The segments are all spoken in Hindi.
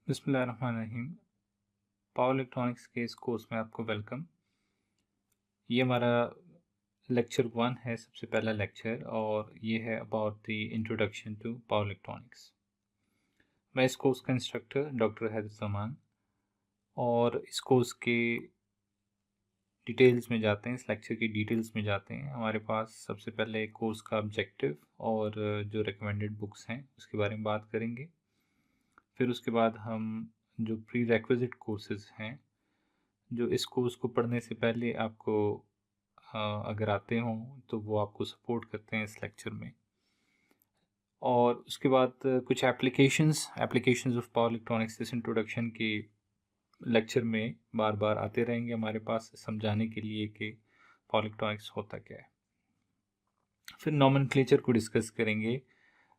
बिस्मिल्लाहिर्रहमानिर्रहीम। पावर इलेक्ट्रॉनिक्स के इस कोर्स में आपको वेलकम। ये हमारा लेक्चर 1 है, सबसे पहला लेक्चर, और ये है about the introduction to power electronics. मैं इस कोर्स का इंस्ट्रक्टर डॉक्टर हैदर, और इस कोर्स के डिटेल्स में जाते हैं, इस लेक्चर की डिटेल्स में जाते हैं। हमारे पास सबसे पहले कोर्स का ऑब्जेक्टिव और जो रिकमेंडेड बुक्स हैं उसके बारे में बात करेंगे। फिर उसके बाद हम जो प्री रेक्विजिट कोर्सेज हैं, जो इस कोर्स को पढ़ने से पहले आपको अगर आते हों तो वो आपको सपोर्ट करते हैं इस लेक्चर में। और उसके बाद कुछ एप्लीकेशंस ऑफ पावर इलेक्ट्रॉनिक्स इस इंट्रोडक्शन के लेक्चर में बार बार आते रहेंगे हमारे पास समझाने के लिए कि पावर इलेक्ट्रॉनिक्स होता क्या है। फिर नॉमेनक्लेचर को डिस्कस करेंगे,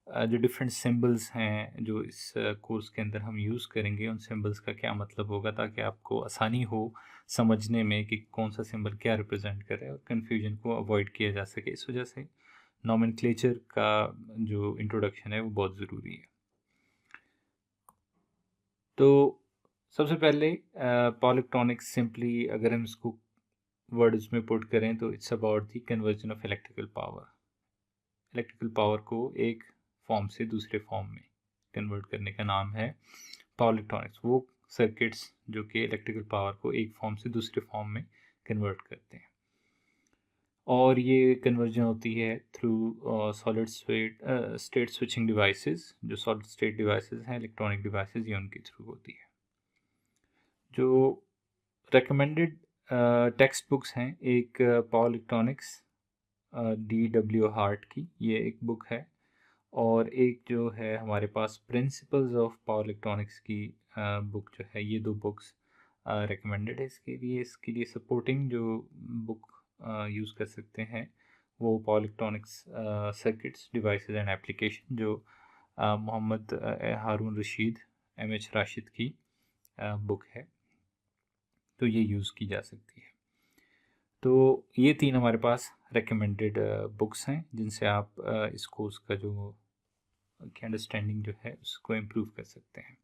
जो डिफरेंट सिंबल्स हैं जो इस कोर्स के अंदर हम यूज़ करेंगे, उन सिंबल्स का क्या मतलब होगा, ताकि आपको आसानी हो समझने में कि कौन सा सिंबल क्या रिप्रेजेंट करे और कन्फ्यूजन को अवॉइड किया जा सके। इस वजह से नॉमेनक्लेचर का जो इंट्रोडक्शन है वो बहुत ज़रूरी है। तो सबसे पहले पावर इलेक्ट्रॉनिक्स सिंपली अगर हम इसको वर्ड्स में पुट करें तो it's about the conversion of electrical power. Electrical power को एक फॉर्म से दूसरे फॉर्म में कन्वर्ट करने का नाम है पावर इलेक्ट्रॉनिक्स। वो सर्किट्स जो कि इलेक्ट्रिकल पावर को एक फॉर्म से दूसरे फॉर्म में कन्वर्ट करते हैं, और ये कन्वर्जन होती है through solid state switching devices. जो सॉलिड स्टेट डिवाइसेस हैं, इलेक्ट्रॉनिक डिवाइसेस, ये उनके थ्रू होती है। जो रिकमेंडेड टेक्स्ट बुक्स हैं, एक पावर इलेक्ट्रॉनिक्स DW हार्ट की ये एक बुक है, और एक जो है हमारे पास प्रिंसिपल्स ऑफ पावर इलेक्ट्रॉनिक्स की बुक जो है, ये दो बुक्स रिकमेंडेड है इसके लिए सपोर्टिंग जो बुक यूज़ कर सकते हैं वो power electronics circuits devices and application, जो मोहम्मद हारून रशीद MH राशिद की बुक है, तो ये यूज़ की जा सकती है। तो ये तीन हमारे पास रिकमेंडेड बुक्स हैं जिनसे आप इस कोर्स का जो की अंडरस्टैंडिंग जो है उसको इम्प्रूव कर सकते हैं।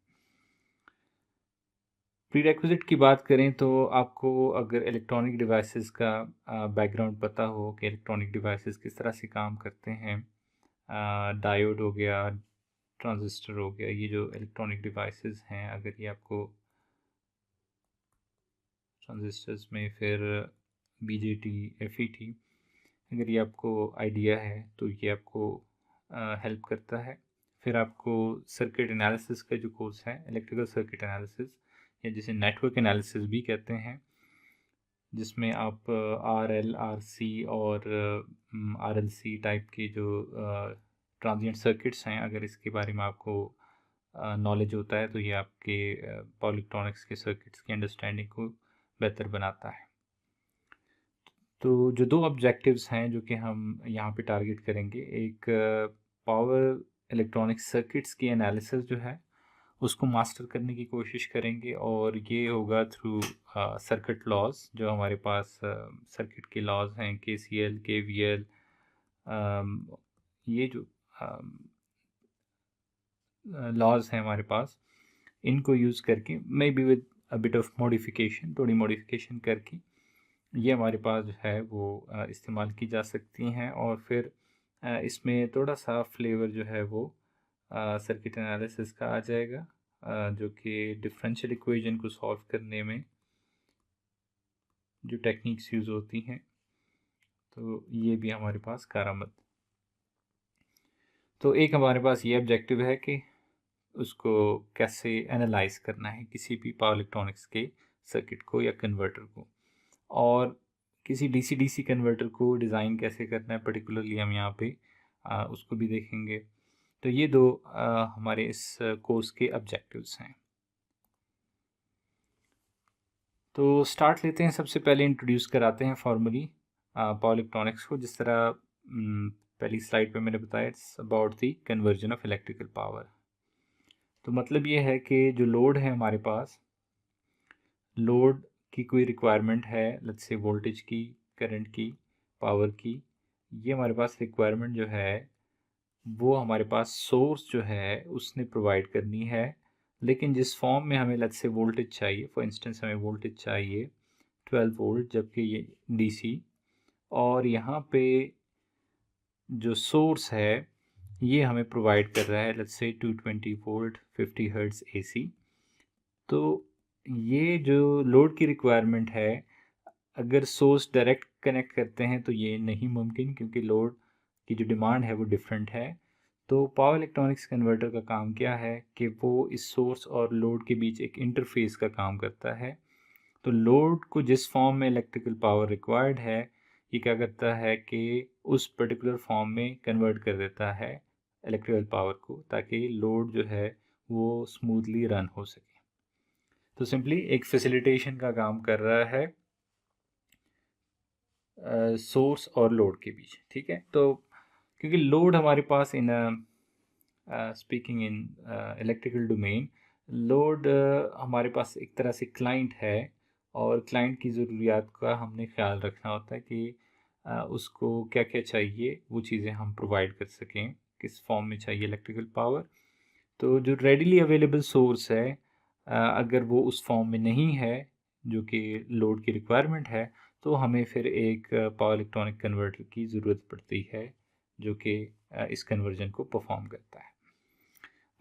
प्रीरेक्विजिट की बात करें तो आपको अगर इलेक्ट्रॉनिक डिवाइसेस का बैकग्राउंड पता हो कि इलेक्ट्रॉनिक डिवाइसेस किस तरह से काम करते हैं, डायोड हो गया, ट्रांजिस्टर हो गया, ये जो इलेक्ट्रॉनिक डिवाइसेस हैं, अगर ये आपको ट्रांजिस्टर्स में फिर BJT, FET, अगर ये आपको आइडिया है तो ये आपको हेल्प करता है। फिर आपको सर्किट एनालिसिस का जो कोर्स है, इलेक्ट्रिकल सर्किट एनालिसिस, या जिसे नेटवर्क एनालिसिस भी कहते हैं, जिसमें आप RL, RC और RLC टाइप के जो ट्रांजिएंट सर्किट्स हैं, अगर इसके बारे में आपको नॉलेज होता है तो ये आपके पावर इलेक्ट्रॉनिक्स के सर्किट्स की अंडरस्टैंडिंग को बेहतर बनाता है। तो जो दो ऑब्जेक्टिव्स हैं जो कि हम यहाँ पे टारगेट करेंगे, एक पावर इलेक्ट्रॉनिक्स सर्किट्स की एनालिसिस जो है उसको मास्टर करने की कोशिश करेंगे, और ये होगा थ्रू सर्किट लॉज। जो हमारे पास सर्किट के लॉज हैं, KCL, KVL, ये जो लॉज हैं हमारे पास, इनको यूज़ करके may be with a bit of modification, थोड़ी मॉडिफिकेशन करके ये हमारे पास जो है वो इस्तेमाल की जा सकती हैं। और फिर इसमें थोड़ा सा फ्लेवर जो है वो सर्किट एनालिसिस का आ जाएगा, जो कि डिफरेंशियल इक्वेशन को सॉल्व करने में जो टेक्निक्स यूज़ होती हैं, तो ये भी हमारे पास कारआमद। तो एक हमारे पास ये ऑब्जेक्टिव है कि उसको कैसे एनालाइज करना है किसी भी पावर इलेक्ट्रॉनिक्स के सर्किट को या कन्वर्टर को, और किसी DC-DC कन्वर्टर को डिज़ाइन कैसे करना है पर्टिकुलरली हम यहाँ पे उसको भी देखेंगे। तो ये दो हमारे इस कोर्स के ऑब्जेक्टिव्स हैं। तो स्टार्ट लेते हैं। सबसे पहले इंट्रोड्यूस कराते हैं फॉर्मली पावर इलेक्ट्रॉनिक्स को। जिस तरह पहली स्लाइड पे मैंने बताया, it's about the conversion of electrical power. तो मतलब ये है कि जो लोड है हमारे पास, लोड की कोई रिक्वायरमेंट है, लेट्स से वोल्टेज की, करंट की, पावर की, ये हमारे पास रिक्वायरमेंट जो है वो हमारे पास सोर्स जो है उसने प्रोवाइड करनी है लेकिन जिस फॉर्म में हमें लेट्स से वोल्टेज चाहिए, फॉर इंस्टेंस हमें वोल्टेज चाहिए 12 वोल्ट, जबकि ये डीसी, और यहाँ पे जो सोर्स है ये हमें प्रोवाइड कर रहा है let's say 220 volt 50 hertz AC. तो ये जो लोड की रिक्वायरमेंट है, अगर सोर्स डायरेक्ट कनेक्ट करते हैं तो ये नहीं मुमकिन, क्योंकि लोड की जो डिमांड है वो डिफरेंट है। तो पावर इलेक्ट्रॉनिक्स कन्वर्टर का काम क्या है कि वो इस सोर्स और लोड के बीच एक इंटरफेस का काम करता है। तो लोड को जिस फॉर्म में इलेक्ट्रिकल पावर रिक्वायर्ड है, ये क्या करता है कि उस पर्टिकुलर फॉर्म में कन्वर्ट कर देता है इलेक्ट्रिकल पावर को, ताकि लोड जो है वो स्मूथली रन हो सके। तो सिंपली एक फैसिलिटेशन का काम कर रहा है सोर्स और लोड के बीच, ठीक है। तो क्योंकि लोड हमारे पास in speaking in electrical domain, load हमारे पास एक तरह से क्लाइंट है, और क्लाइंट की ज़रूरियात का हमने ख्याल रखना होता है कि उसको क्या क्या चाहिए, वो चीज़ें हम प्रोवाइड कर सकें, किस फॉर्म में चाहिए इलेक्ट्रिकल पावर। तो जो रेडिली अवेलेबल सोर्स है, अगर वो उस फॉर्म में नहीं है जो कि लोड की रिक्वायरमेंट है, तो हमें फिर एक पावर इलेक्ट्रॉनिक कन्वर्टर की ज़रूरत पड़ती है जो कि इस कन्वर्जन को परफॉर्म करता है।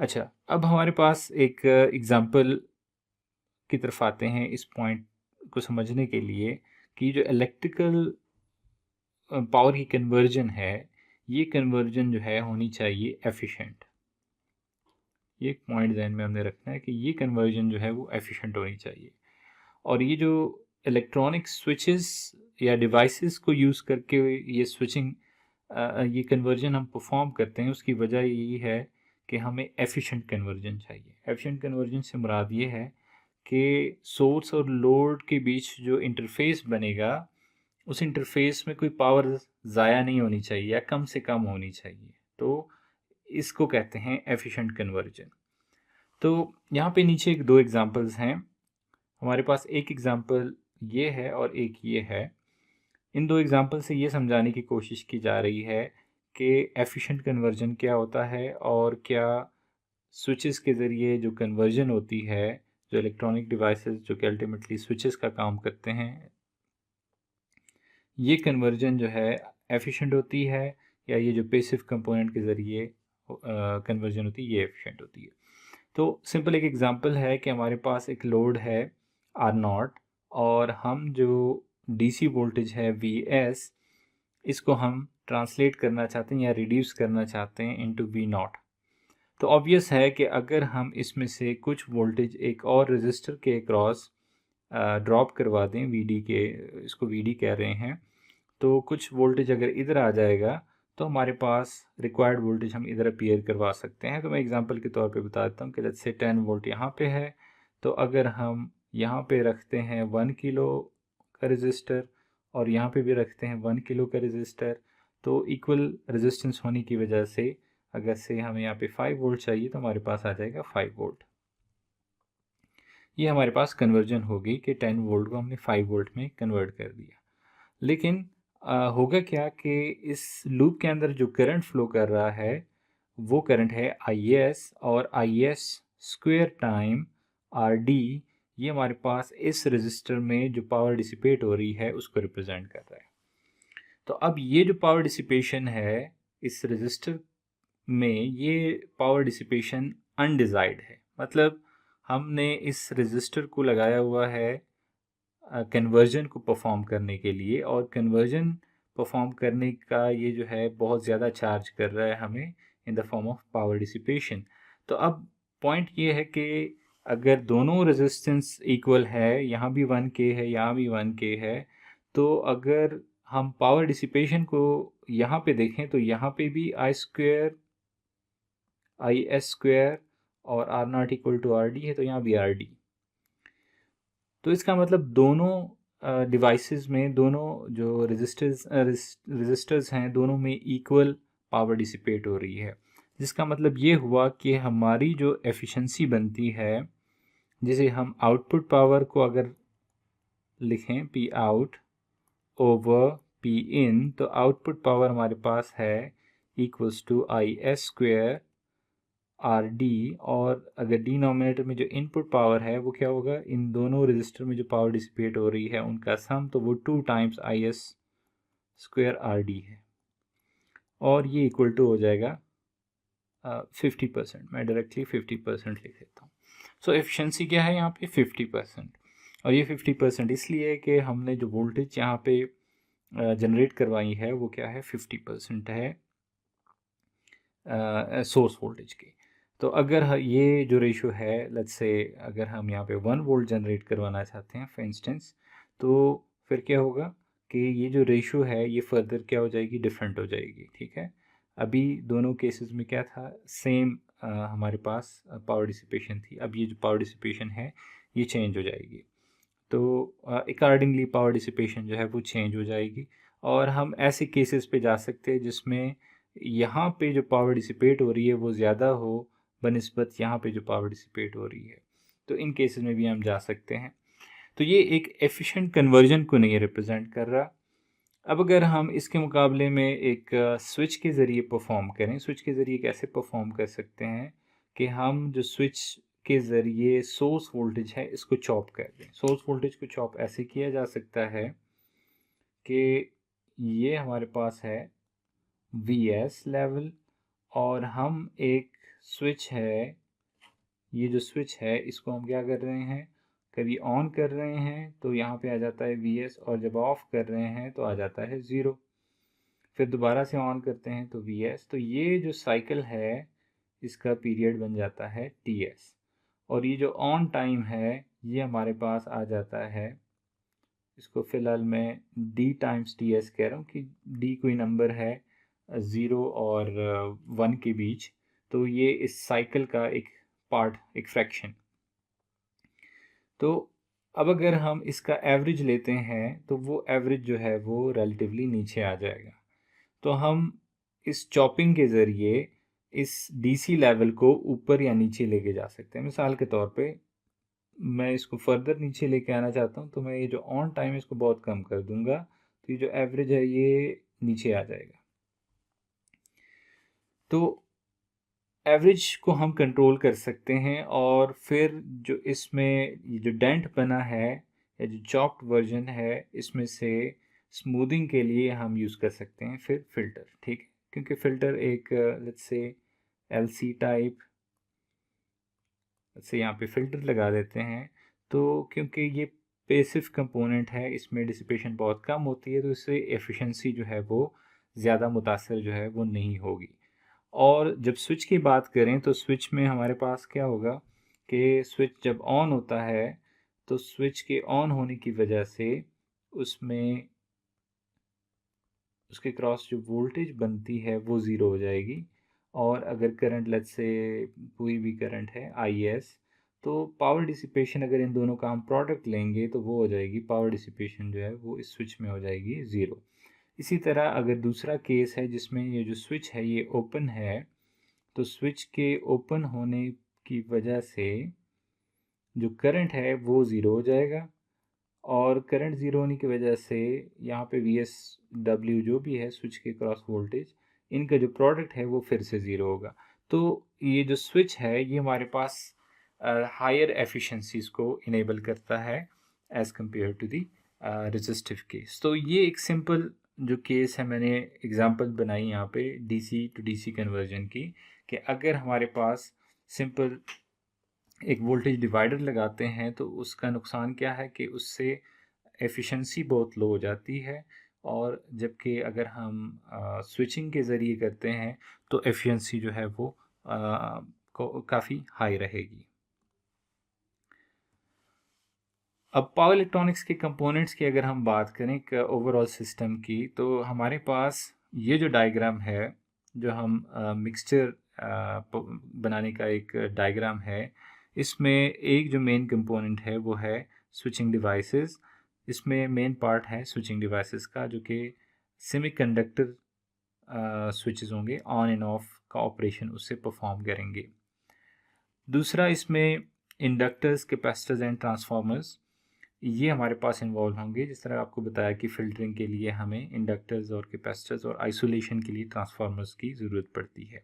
अच्छा, अब हमारे पास एक एग्ज़ाम्पल की तरफ आते हैं इस पॉइंट को समझने के लिए कि जो इलेक्ट्रिकल पावर की कन्वर्जन है, ये कन्वर्जन जो है होनी चाहिए एफिशिएंट। ये एक पॉइंट ध्यान में हमने रखना है कि ये कन्वर्जन जो है वो एफिशिएंट होनी चाहिए। और ये जो इलेक्ट्रॉनिक स्विचेस या डिवाइसेस को यूज़ करके ये स्विचिंग, ये कन्वर्जन हम परफॉर्म करते हैं, उसकी वजह यही है कि हमें एफिशिएंट कन्वर्जन चाहिए। एफिशिएंट कन्वर्जन से मुराद ये है कि सोर्स और लोड के बीच जो इंटरफेस बनेगा, उस इंटरफेस में कोई पावर ज़ाया नहीं होनी चाहिए या कम से कम होनी चाहिए। तो इसको कहते हैं एफिशिएंट कन्वर्जन। तो यहाँ पे नीचे एक दो एग्जांपल्स हैं हमारे पास। एक एग्जांपल ये है और एक ये है। इन दो एग्जांपल से ये समझाने की कोशिश की जा रही है कि एफिशिएंट कन्वर्जन क्या होता है, और क्या स्विचेस के ज़रिए जो कन्वर्जन होती है, जो इलेक्ट्रॉनिक डिवाइसेस जो कि अल्टीमेटली स्विचेस का काम करते हैं, ये कन्वर्जन जो है एफिशिएंट होती है, या ये जो पैसिव कंपोनेंट के ज़रिए कन्वर्जन होती है ये एफिशिएंट होती है। तो सिंपल एक एग्जांपल है कि हमारे पास एक लोड है R0, और हम जो डीसी वोल्टेज है Vs, इसको हम ट्रांसलेट करना चाहते हैं या रिड्यूस करना चाहते हैं इनटू V0। तो ऑब्वियस है कि अगर हम इसमें से कुछ वोल्टेज एक और रेजिस्टर के अक्रॉस ड्रॉप करवा दें, Vd के, इसको Vd कह रहे हैं, तो कुछ वोल्टेज अगर इधर आ जाएगा तो हमारे पास रिक्वायर्ड वोल्टेज हम इधर अपीयर करवा सकते हैं। तो मैं एग्जांपल के तौर पे बता देता हूँ कि लेट्स से 10 वोल्ट यहाँ पे है, तो अगर हम यहाँ पे रखते हैं 1 किलो का रजिस्टर, और यहाँ पे भी रखते हैं 1 किलो का रजिस्टर, तो इक्वल रेजिस्टेंस होने की वजह से अगर से हमें यहाँ पे 5 वोल्ट चाहिए तो हमारे पास आ जाएगा 5 वोल्ट। ये हमारे पास कन्वर्जन होगी कि 10 वोल्ट को हमने 5 वोल्ट में कन्वर्ट कर दिया। लेकिन होगा क्या कि इस लूप के अंदर जो करंट फ्लो कर रहा है वो करंट है Is, और Is स्क्वायर टाइम Rd, ये हमारे पास इस रजिस्टर में जो पावर डिसिपेट हो रही है उसको रिप्रेजेंट कर रहा है। तो अब ये जो पावर डिसिपेशन है इस रजिस्टर में, ये पावर डिसिपेशन अनडिजायर्ड है, मतलब हमने इस रजिस्टर को लगाया हुआ है कन्वर्जन को परफॉर्म करने के लिए, और कन्वर्जन परफॉर्म करने का ये जो है बहुत ज़्यादा चार्ज कर रहा है हमें in the form of power dissipation. तो अब पॉइंट ये है कि अगर दोनों रेजिस्टेंस इक्वल है, यहाँ भी 1K है यहाँ भी 1K है, तो अगर हम पावर डिसिपेशन को यहाँ पे देखें तो यहाँ पे भी IS स्क्वायर और R0 इक्वल टू RD है, तो यहाँ भी RD। तो इसका मतलब दोनों डिवाइसेस में, दोनों जो रजिस्टर्स हैं, दोनों में इक्वल पावर डिसिपेट हो रही है, जिसका मतलब ये हुआ कि हमारी जो एफिशिएंसी बनती है, जिसे हम आउटपुट पावर को अगर लिखें P out over P in, तो आउटपुट पावर हमारे पास है equals to IS square R D, और अगर डिनोमिनेटर में जो इनपुट पावर है वो क्या होगा, इन दोनों रजिस्टर में जो पावर डिसिपेट हो रही है उनका सम, तो वो 2 times I S square R D है, और ये इक्वल टू हो जाएगा 50%। मैं डायरेक्टली 50% लिख देता हूँ। सो एफिशिएंसी क्या है यहाँ पे 50%, और ये 50% इसलिए कि हमने जो वोल्टेज यहाँ पे जनरेट करवाई है वो क्या है 50% है सोर्स वोल्टेज की। तो अगर ये जो रेशो है, लेट्स से अगर हम यहाँ पे 1 वोल्ट जनरेट करवाना चाहते हैं फॉर इंस्टेंस, तो फिर क्या होगा कि ये जो रेशो है ये फर्दर क्या हो जाएगी, डिफरेंट हो जाएगी। ठीक है, अभी दोनों केसेस में क्या था, सेम हमारे पास पावर डिसिपेशन थी। अब ये जो पावर डिसिपेशन है ये चेंज हो जाएगी, तो अकॉर्डिंगली पावर डिसिपेशन जो है वो चेंज हो जाएगी। और हम ऐसे केसेस पे जा सकते हैं जिसमें यहाँ पे जो पावर डिसिपेट हो रही है वो ज़्यादा हो बनिस्बत यहाँ पे जो पावर डिसिपेट हो रही है, तो इन केसेस में भी हम जा सकते हैं। तो ये एक एफिशिएंट कन्वर्जन को नहीं रिप्रेजेंट कर रहा। अब अगर हम इसके मुकाबले में एक स्विच के ज़रिए परफॉर्म करें, स्विच के ज़रिए कैसे परफॉर्म कर सकते हैं कि हम जो स्विच के ज़रिए सोर्स वोल्टेज है इसको चॉप कर दें। सोर्स वोल्टेज को चॉप ऐसे किया जा सकता है कि ये हमारे पास है Vs लेवल, और हम एक स्विच है, ये जो स्विच है इसको हम क्या कर रहे हैं, कभी ऑन कर रहे हैं तो यहाँ पे आ जाता है Vs, और जब ऑफ कर रहे हैं तो आ जाता है 0। फिर दोबारा से ऑन करते हैं तो Vs, तो ये जो साइकिल है इसका पीरियड बन जाता है Ts, और ये जो ऑन टाइम है ये हमारे पास आ जाता है, इसको फ़िलहाल मैं d टाइम्स Ts कह रहा हूँ कि d कोई नंबर है 0 और 1 के बीच, तो ये इस साइकिल का एक पार्ट, एक फ्रैक्शन। तो अब अगर हम इसका एवरेज लेते हैं तो वो एवरेज जो है वो रिलेटिवली नीचे आ जाएगा। तो हम इस चॉपिंग के ज़रिए इस डीसी लेवल को ऊपर या नीचे लेके जा सकते हैं। मिसाल के तौर पे मैं इसको फर्दर नीचे लेके आना चाहता हूँ, तो मैं ये जो ऑन टाइम है इसको बहुत कम कर दूंगा, तो ये जो एवरेज है ये नीचे आ जाएगा। तो एवरेज को हम कंट्रोल कर सकते हैं, और फिर जो इसमें ये जो डेंट बना है या जो चॉप्ड वर्जन है इसमें से स्मूथिंग के लिए हम यूज़ कर सकते हैं फिर फ़िल्टर। ठीक है, क्योंकि फ़िल्टर एक लेट्स से एलसी टाइप से यहाँ पे फ़िल्टर लगा देते हैं, तो क्योंकि ये पैसिव कंपोनेंट है इसमें डिसिपेशन बहुत कम होती है, तो इससे एफिशिएंसी जो है वो ज़्यादा मुतासर जो है वो नहीं होगी। और जब स्विच की बात करें तो स्विच में हमारे पास क्या होगा कि स्विच जब ऑन होता है तो स्विच के ऑन होने की वजह से उसमें उसके क्रॉस जो वोल्टेज बनती है वो ज़ीरो हो जाएगी, और अगर करंट लेट्स से कोई भी करंट है आई एस, तो पावर डिसिपेशन अगर इन दोनों का हम प्रोडक्ट लेंगे तो वो हो जाएगी, पावर डिसिपेशन जो है वो इस स्विच में हो जाएगी ज़ीरो। इसी तरह अगर दूसरा केस है जिसमें ये जो स्विच है ये ओपन है, तो स्विच के ओपन होने की वजह से जो करंट है वो ज़ीरो हो जाएगा, और करंट ज़ीरो होने की वजह से यहाँ पे वी एस डब्ल्यू जो भी है स्विच के क्रॉस वोल्टेज, इनका जो प्रोडक्ट है वो फिर से ज़ीरो होगा। तो ये जो स्विच है ये हमारे पास हायर एफिशिएंसीज को इनेबल करता है as compare to the resistive case. तो ये एक सिंपल जो केस है, मैंने एग्जांपल बनाई यहाँ पे डीसी टू डीसी कन्वर्जन की, कि अगर हमारे पास सिंपल एक वोल्टेज डिवाइडर लगाते हैं तो उसका नुकसान क्या है कि उससे एफिशिएंसी बहुत लो हो जाती है, और जबकि अगर हम स्विचिंग के ज़रिए करते हैं तो एफिशिएंसी जो है वो काफ़ी हाई रहेगी। अब पावर इलेक्ट्रॉनिक्स के कंपोनेंट्स की अगर हम बात करें ओवरऑल सिस्टम की, तो हमारे पास ये जो डायग्राम है, जो हम मिक्सचर बनाने का एक डायग्राम है, इसमें एक जो मेन कंपोनेंट है वो है स्विचिंग डिवाइसेस। इसमें मेन पार्ट है स्विचिंग डिवाइसेस का, जो कि सेमीकंडक्टर स्विचेस होंगे, ऑन एंड ऑफ का ऑपरेशन उससे परफॉर्म करेंगे। दूसरा इसमें इंडक्टर्स, कैपेसिटर्स एंड ट्रांसफार्मर्स ये हमारे पास इन्वॉल्व होंगे। जिस तरह आपको बताया कि फ़िल्टरिंग के लिए हमें इंडक्टर्स और कैपेसिटर्स और आइसोलेशन के लिए ट्रांसफार्मर्स की ज़रूरत पड़ती है।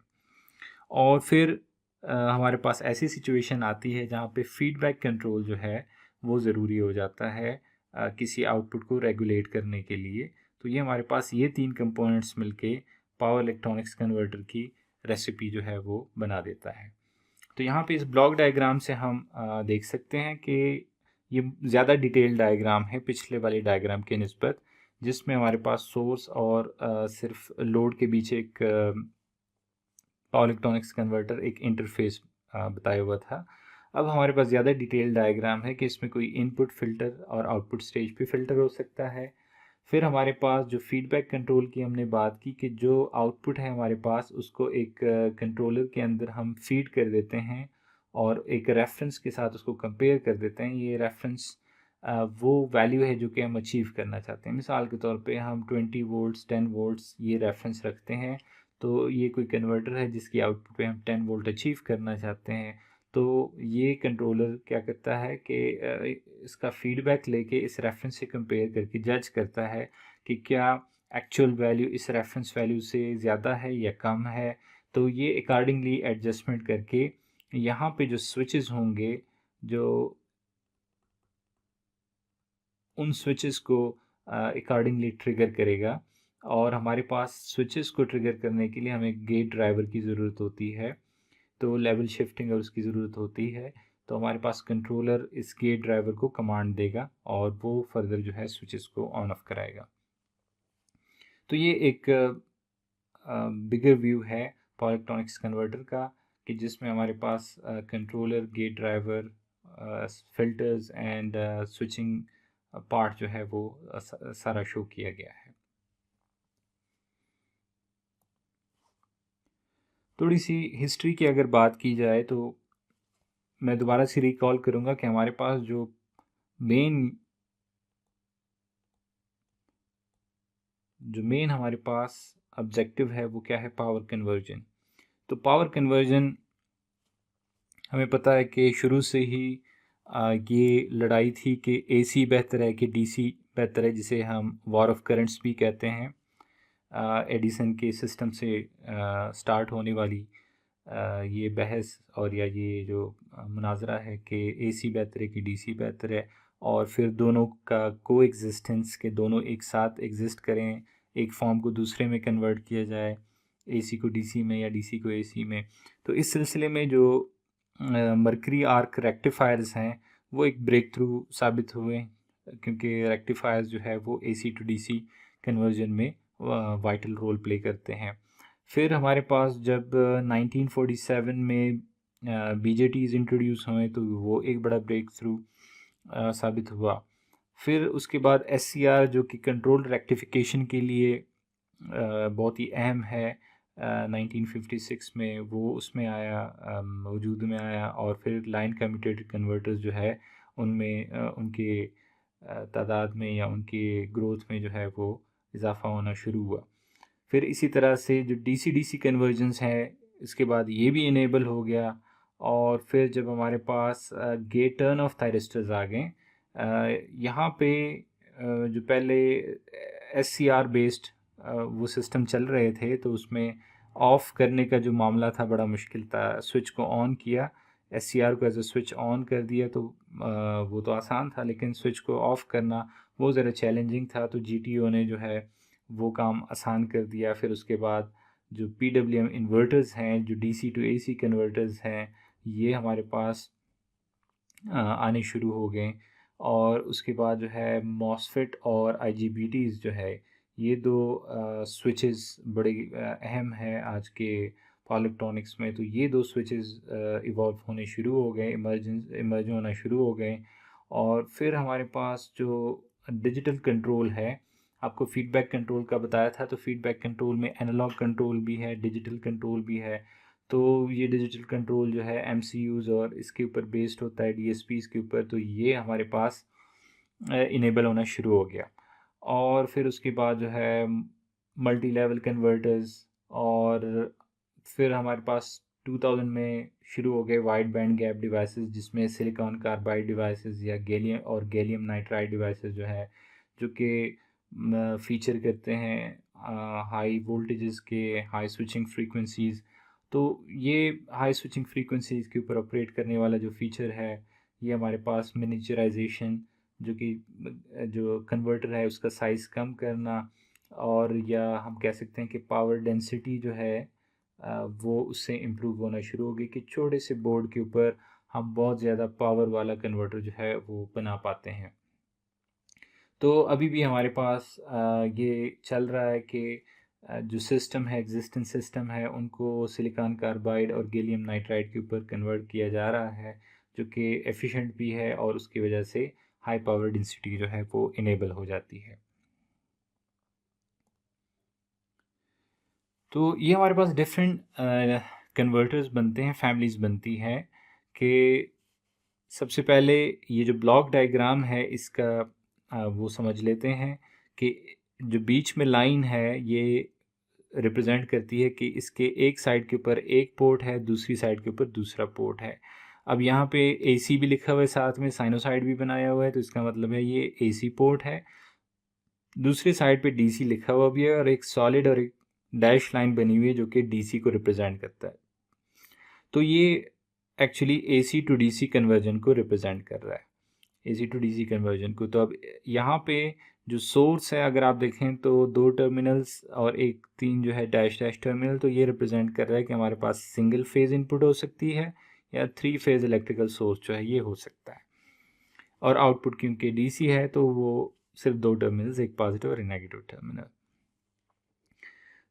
और फिर हमारे पास ऐसी सिचुएशन आती है जहाँ पे फीडबैक कंट्रोल जो है वो ज़रूरी हो जाता है किसी आउटपुट को रेगुलेट करने के लिए। तो ये हमारे पास ये 3 कंपोनेंट्स मिलके पावर इलेक्ट्रॉनिक्स कन्वर्टर की रेसिपी जो है वो बना देता है। तो यहाँ पे इस ब्लॉक डायग्राम से हम देख सकते हैं कि ये ज़्यादा डिटेल डायग्राम है पिछले वाले डायग्राम के निस्बत, जिसमें हमारे पास सोर्स और सिर्फ लोड के बीच एक पावर इलेक्ट्रॉनिक्स कन्वर्टर एक इंटरफेस बताया हुआ था। अब हमारे पास ज़्यादा डिटेल डायग्राम है कि इसमें कोई इनपुट फ़िल्टर और आउटपुट स्टेज पे फ़िल्टर हो सकता है। फिर हमारे पास जो फीडबैक कंट्रोल की हमने बात की कि जो आउटपुट है हमारे पास उसको एक कंट्रोलर के अंदर हम फीड कर देते हैं और एक रेफरेंस के साथ उसको कंपेयर कर देते हैं। ये रेफरेंस वो वैल्यू है जो कि हम अचीव करना चाहते हैं। मिसाल के तौर पे हम 20 वोल्ट्स 10 वोल्ट्स ये रेफरेंस रखते हैं। तो ये कोई कन्वर्टर है जिसकी आउटपुट पे हम 10 वोल्ट अचीव करना चाहते हैं। तो ये कंट्रोलर क्या करता है कि इसका फीडबैक लेके इस रेफरेंस से कंपेयर करके जज करता है कि क्या एक्चुअल वैल्यू इस रेफरेंस वैल्यू से ज़्यादा है या कम है। तो ये अकॉर्डिंगली एडजस्टमेंट करके यहाँ पे जो स्विचेस होंगे, जो उन स्विचेस को अकॉर्डिंगली ट्रिगर करेगा। और हमारे पास स्विचेस को ट्रिगर करने के लिए हमें गेट ड्राइवर की ज़रूरत होती है, तो लेवल शिफ्टिंग और उसकी ज़रूरत होती है। तो हमारे पास कंट्रोलर इस गेट ड्राइवर को कमांड देगा और वो फर्दर जो है स्विचेस को ऑन ऑफ कराएगा। तो ये एक बिगर व्यू है पावर इलेक्ट्रॉनिक्स कन्वर्टर का, कि जिसमें हमारे पास controller, gate driver, filters and switching part जो है वो सारा शो किया गया है। थोड़ी सी हिस्ट्री की अगर बात की जाए तो मैं दोबारा से रिकॉल करूँगा कि हमारे पास जो मेन हमारे पास ऑब्जेक्टिव है वो क्या है, पावर कन्वर्जन। तो पावर कन्वर्जन हमें पता है कि शुरू से ही ये लड़ाई थी कि एसी बेहतर है कि डीसी बेहतर है, जिसे हम वॉर ऑफ करंट्स भी कहते हैं। एडिसन के सिस्टम से स्टार्ट होने वाली ये बहस और या ये जो मुनाजरा है कि एसी बेहतर है कि डीसी बेहतर है, और फिर दोनों का को एग्जिस्टेंस के दोनों एक साथ एग्जिस्ट करें, एक फॉर्म को दूसरे में कन्वर्ट किया जाए, एसी को डीसी में या डीसी को एसी में। तो इस सिलसिले में जो मर्करी आर्क रेक्टिफायर्स हैं वो एक ब्रेक थ्रू साबित हुए, क्योंकि रेक्टिफायर्स जो है वो एसी टू डीसी कन्वर्जन में वाइटल रोल प्ले करते हैं। फिर हमारे पास जब 1947 में बीजेटीज इंट्रोड्यूस हुए तो वो एक बड़ा ब्रेक थ्रू साबित हुआ। फिर उसके बाद एससीआर जो कि कंट्रोल रेक्टिफिकेशन के लिए बहुत ही अहम है, 1956 में वो उसमें आया, वजूद में आया। और फिर लाइन कम्यूटेटेड कन्वर्टर्स जो है उनमें उनके तादाद में या उनके ग्रोथ में जो है वो इजाफ़ा होना शुरू हुआ। फिर इसी तरह से जो डीसी डीसी कन्वर्जन्स हैं इसके बाद ये भी इनेबल हो गया। और फिर जब हमारे पास गेट टर्न ऑफ थायरिस्टर्स आ गए, यहाँ पे जो पहले एससीआर बेस्ड वो सिस्टम चल रहे थे, तो उसमें ऑफ़ करने का जो मामला था बड़ा मुश्किल था। स्विच को ऑन किया, एससीआर को एज अ स्विच ऑन कर दिया तो वो तो आसान था, लेकिन स्विच को ऑफ़ करना वो ज़रा चैलेंजिंग था। तो जीटीओ ने जो है वो काम आसान कर दिया। फिर उसके बाद जो पीडब्ल्यूएम इन्वर्टर्स हैं, जो डीसी टू एसी कन्वर्टर्स हैं, ये हमारे पास आने शुरू हो गए। और उसके बाद जो है मॉसफेट और आईजीबीटीज़ जो है, ये दो स्विचेस बड़े अहम हैं आज के पावर इलेक्ट्रॉनिक्स में। तो ये दो स्विचेस इवॉल्व होने शुरू हो गए, इमर्ज होना शुरू हो गए। और फिर हमारे पास जो डिजिटल कंट्रोल है, आपको फीडबैक कंट्रोल का बताया था, तो फीडबैक कंट्रोल में एनालॉग कंट्रोल भी है, डिजिटल कंट्रोल भी है। तो ये डिजिटल कंट्रोल जो है एमसीयूज़ और इसके ऊपर बेस्ड होता है, डीएसपीज़ के ऊपर। तो ये हमारे पास इनेबल होना शुरू हो गया। और फिर उसके बाद जो है मल्टी लेवल कन्वर्टर्स। और फिर हमारे पास 2000 में शुरू हो गए वाइड बैंड गैप डिवाइसेस, जिसमें सिलिकॉन कार्बाइड डिवाइसेस या गैलियम नाइट्राइड डिवाइसेस जो है, जो कि फीचर करते हैं हाई वोल्टेजेस के, हाई स्विचिंग फ्रीक्वेंसीज़। तो ये हाई स्विचिंग फ्रीक्वेंसीज़ के ऊपर ऑपरेट करने वाला जो फीचर है, ये हमारे पास मिनिचराइजेशन, जो कि जो कन्वर्टर है उसका साइज़ कम करना, और या हम कह सकते हैं कि पावर डेंसिटी जो है वो उससे इम्प्रूव होना शुरू हो गई कि छोटे से बोर्ड के ऊपर हम बहुत ज़्यादा पावर वाला कन्वर्टर जो है वो बना पाते हैं। तो अभी भी हमारे पास ये चल रहा है कि जो सिस्टम है, एग्जिस्टिंग सिस्टम है, उनको सिलिकॉन कार्बाइड और गैलियम नाइट्राइड के ऊपर कन्वर्ट किया जा रहा है, जो कि एफिशिएंट भी है और उसकी वजह से हाई पावर डेंसिटी जो है वो इनेबल हो जाती है। तो ये हमारे पास डिफरेंट कन्वर्टर्स बनते हैं, फैमिलीज़ बनती हैं कि सबसे पहले ये जो ब्लॉक डायग्राम है इसका वो समझ लेते हैं कि जो बीच में लाइन है ये रिप्रेजेंट करती है कि इसके एक साइड के ऊपर एक पोर्ट है, दूसरी साइड के ऊपर दूसरा पोर्ट है। अब यहाँ पे एसी भी लिखा हुआ है, साथ में साइनोसाइड भी बनाया हुआ है, तो इसका मतलब है ये एसी पोर्ट है। दूसरी साइड पे डीसी लिखा हुआ भी है और एक सॉलिड और एक डैश लाइन बनी हुई है जो कि डीसी को रिप्रेजेंट करता है। तो ये actually AC to DC conversion को रिप्रेजेंट कर रहा है, एसी टू डीसी कन्वर्जन को। तो अब यहाँ पे जो सोर्स है अगर आप देखें तो 2 टर्मिनल्स और एक 3 जो है डैश डैश टर्मिनल, तो ये रिप्रेजेंट कर रहा है कि हमारे पास सिंगल फेज इनपुट हो सकती है या 3 फेज इलेक्ट्रिकल सोर्स जो है ये हो सकता है। और आउटपुट क्योंकि डीसी है तो वो सिर्फ 2 टर्मिनल्स, एक पॉजिटिव और एक नेगेटिव टर्मिनल।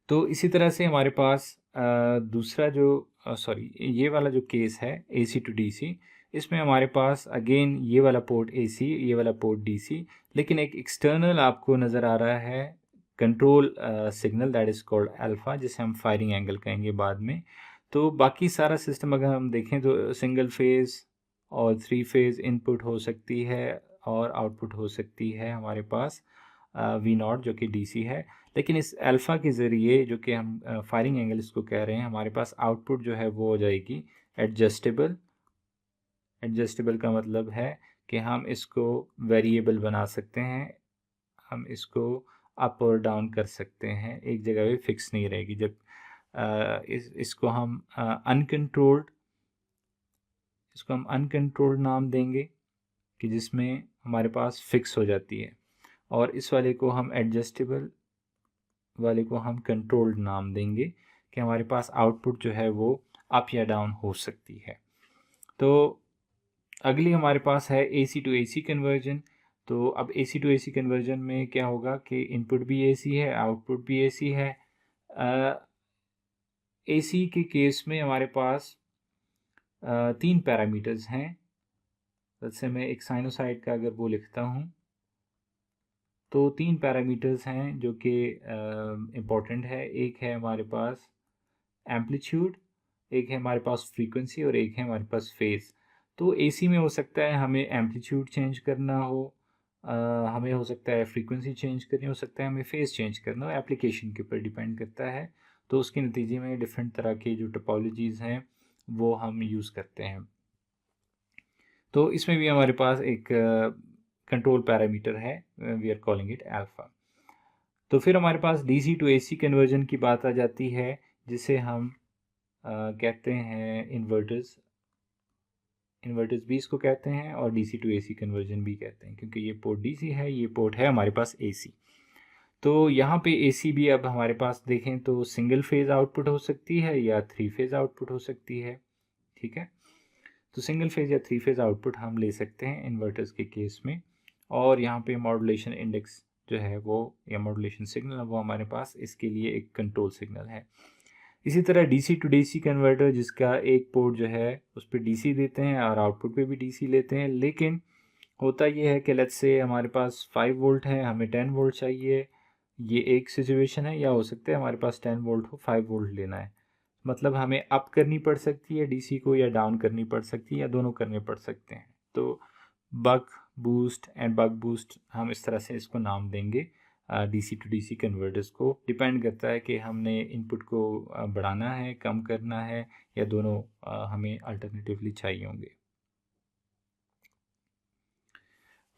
तो इसी तरह से हमारे पास दूसरा जो सॉरी ये वाला जो केस है एसी टू डीसी, इसमें हमारे पास अगेन ये वाला पोर्ट एसी, ये वाला पोर्ट डीसी, लेकिन एक एक्सटर्नल आपको नज़र आ रहा है control signal, that is called alpha, जिसे हम फायरिंग एंगल कहेंगे बाद में। तो बाकी सारा सिस्टम अगर हम देखें तो सिंगल फेज़ और 3 फेज़ इनपुट हो सकती है और आउटपुट हो सकती है हमारे पास वी नॉट जो कि डीसी है। लेकिन इस अल्फ़ा के ज़रिए जो कि हम फायरिंग एंगल इसको कह रहे हैं, हमारे पास आउटपुट जो है वो हो जाएगी एडजस्टेबल। एडजस्टेबल का मतलब है कि हम इसको वेरिएबल बना सकते हैं, हम इसको अप और डाउन कर सकते हैं, एक जगह पे फिक्स नहीं रहेगी। जब इसको हम अनकंट्रोल्ड नाम देंगे कि जिसमें हमारे पास फिक्स हो जाती है, और इस वाले को हम एडजस्टेबल वाले को हम कंट्रोल्ड नाम देंगे कि हमारे पास आउटपुट जो है वो अप या डाउन हो सकती है। तो अगली हमारे पास है एसी टू एसी कन्वर्जन। तो अब एसी टू एसी कन्वर्जन में क्या होगा कि इनपुट भी एसी है, आउटपुट भी एसी है। एसी के केस में हमारे पास 3 पैरामीटर्स हैं। जैसे मैं एक साइनोसाइड का अगर वो लिखता हूँ तो 3 पैरामीटर्स हैं जो कि इम्पोर्टेंट है। एक है हमारे पास एम्पलीट्यूड, एक है हमारे पास फ्रीक्वेंसी और एक है हमारे पास फेज़। तो एसी में हो सकता है हमें एम्पलीट्यूड चेंज करना हो, हमें हो सकता है फ्रीक्वेंसी चेंज करनी, हो सकता है हमें फेज़ चेंज करना हो, एप्लीकेशन के ऊपर डिपेंड करता है। तो उसके नतीजे में डिफरेंट तरह के जो टोपोलॉजीज़ हैं वो हम यूज़ करते हैं। तो इसमें भी हमारे पास एक कंट्रोल पैरामीटर है, we are calling it alpha. तो फिर हमारे पास डीसी टू एसी कन्वर्जन की बात आ जाती है, जिसे हम कहते हैं इन्वर्टर्स भी इसको कहते हैं और डीसी टू एसी कन्वर्जन भी कहते हैं, क्योंकि ये पोर्ट डीसी है, ये पोर्ट है हमारे पास एसी। तो यहाँ पे एसी भी अब हमारे पास देखें तो सिंगल फेज़ आउटपुट हो सकती है या 3 फेज़ आउटपुट हो सकती है। ठीक है, तो सिंगल फेज़ या 3 फेज़ आउटपुट हम ले सकते हैं इन्वर्टर्स के केस में। और यहाँ पे मॉड्यूलेशन इंडेक्स जो है वो, या मॉड्यूलेशन सिग्नल, वो हमारे पास इसके लिए एक कंट्रोल सिग्नल है। इसी तरह डीसी टू डीसी कन्वर्टर, जिसका एक पोर्ट जो है उस पर डीसी देते हैं और आउटपुट पे भी डीसी लेते हैं, लेकिन होता ये है कि लेट्स से हमारे पास 5 वोल्ट है, हमें 10 वोल्ट चाहिए, ये एक सिचुएशन है। या हो सकता है हमारे पास 10 वोल्ट हो, 5 वोल्ट लेना है, मतलब हमें अप करनी पड़ सकती है डीसी को या डाउन करनी पड़ सकती है या दोनों करने पड़ सकते हैं। तो buck boost and buck boost, हम इस तरह से इसको नाम देंगे। डीसी टू डीसी कन्वर्टर्स को डिपेंड करता है कि हमने इनपुट को बढ़ाना है, कम करना है, या दोनों हमें अल्टरनेटिवली चाहिए होंगे।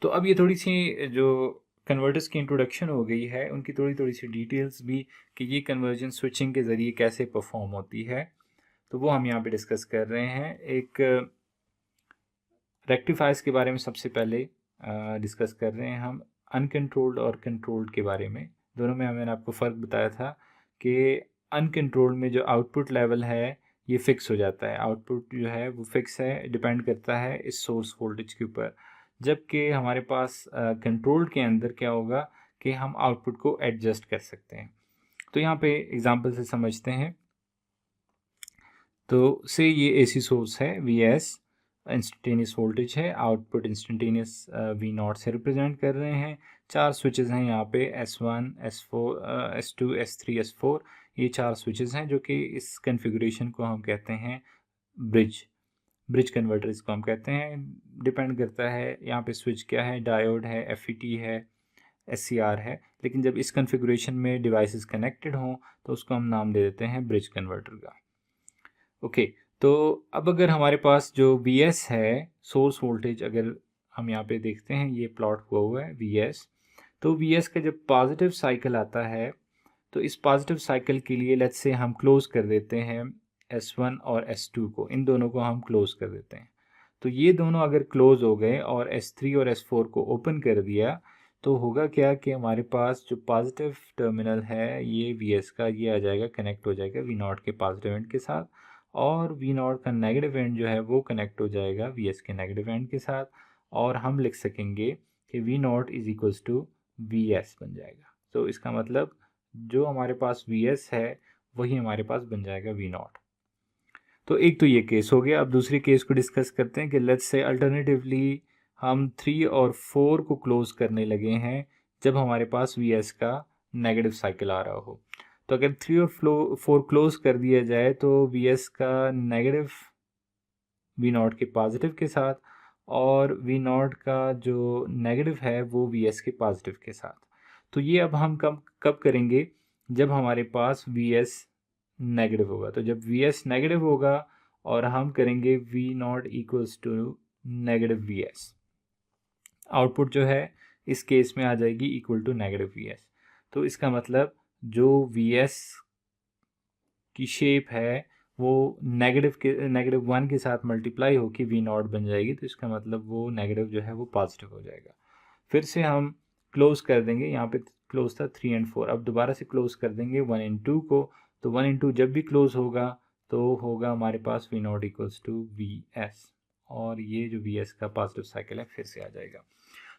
तो अब ये थोड़ी सी जो कन्वर्टर्स की इंट्रोडक्शन हो गई है, उनकी थोड़ी थोड़ी सी डिटेल्स भी कि ये कन्वर्जन स्विचिंग के ज़रिए कैसे परफॉर्म होती है। तो वो हम यहाँ पे डिस्कस कर रहे हैं। एक रेक्टिफायर्स के बारे में सबसे पहले डिस्कस कर रहे हैं हम, अनकंट्रोल्ड और कंट्रोल्ड के बारे में। दोनों में मैंने आपको फ़र्क बताया था कि अनकंट्रोल्ड में जो आउटपुट लेवल है ये फिक्स हो जाता है, आउटपुट जो है वो फिक्स है, डिपेंड करता है इस सोर्स वोल्टेज के ऊपर। जबकि हमारे पास कंट्रोल्ड के अंदर क्या होगा कि हम आउटपुट को एडजस्ट कर सकते हैं। तो यहाँ पे एग्जांपल से समझते हैं। तो से ये एसी सोर्स है, वी एस इंस्टेंटेनियस वोल्टेज है, आउटपुट इंस्टेंटेनियस वी नॉट से रिप्रेजेंट कर रहे हैं। 4 स्विचेस हैं यहाँ पे, S1, S4, S2, S3, S4, ये 4 स्विचेस हैं जो कि इस कन्फिगुरेशन को हम कहते हैं ब्रिज कन्वर्टर इसको हम कहते हैं। डिपेंड करता है यहाँ पे स्विच क्या है, डायोड है, FET है, SCR है, लेकिन जब इस कन्फिगुरेशन में डिवाइसेस कनेक्टेड हों तो उसको हम नाम दे देते हैं ब्रिज कन्वर्टर का। ओके, तो अब अगर हमारे पास जो Vs है, सोर्स वोल्टेज, अगर हम यहाँ पे देखते हैं, ये प्लॉट हुआ है Vs, तो Vs का जब पॉजिटिव साइकिल आता है तो इस पॉजिटिव साइकिल के लिए लेट्स से हम क्लोज कर देते हैं S1 और S2 को, इन दोनों को हम क्लोज कर देते हैं। तो ये दोनों अगर क्लोज हो गए और S3 और S4 को ओपन कर दिया तो होगा क्या कि हमारे पास जो पॉजिटिव टर्मिनल है ये Vs का, ये आ जाएगा, कनेक्ट हो जाएगा V0 के पॉजिटिव एंड के साथ, और V0 का नेगेटिव एंड जो है वो कनेक्ट हो जाएगा Vs के नेगेटिव एंड के साथ, और हम लिख सकेंगे कि V0 is equals to Vs बन जाएगा। तो इसका मतलब जो हमारे पास Vs है वही हमारे पास बन जाएगा V0। तो एक तो ये केस हो गया। अब दूसरे केस को डिस्कस करते हैं कि लेट्स से अल्टरनेटिवली हम 3 और 4 को क्लोज करने लगे हैं जब हमारे पास Vs का नेगेटिव साइकिल आ रहा हो। तो अगर 3 और 4 क्लोज कर दिया जाए तो Vs का नेगेटिव V0 के पॉजिटिव के साथ, और V0 का जो नेगेटिव है वो Vs के पॉजिटिव के साथ। तो ये अब हम कब करेंगे, जब हमारे पास Vs नेगेटिव होगा। तो जब Vs नेगेटिव होगा और हम करेंगे V0 equals to negative Vs, output जो है इस केस में आ जाएगी इक्वल टू नेगेटिव Vs। तो इसका मतलब जो Vs की शेप है वो नेगेटिव 1 के साथ मल्टीप्लाई होकर V0 बन जाएगी। तो इसका मतलब वो नेगेटिव जो है वो पॉजिटिव हो जाएगा। फिर से हम क्लोज कर देंगे, यहाँ पे क्लोज था 3 और 4, अब दोबारा से क्लोज कर देंगे 1 और 2 को। तो 1 और 2 जब भी क्लोज होगा तो होगा हमारे पास V0 इक्वल्स टू Vs, और ये जो Vs का पॉजिटिव साइकिल है फिर से आ जाएगा।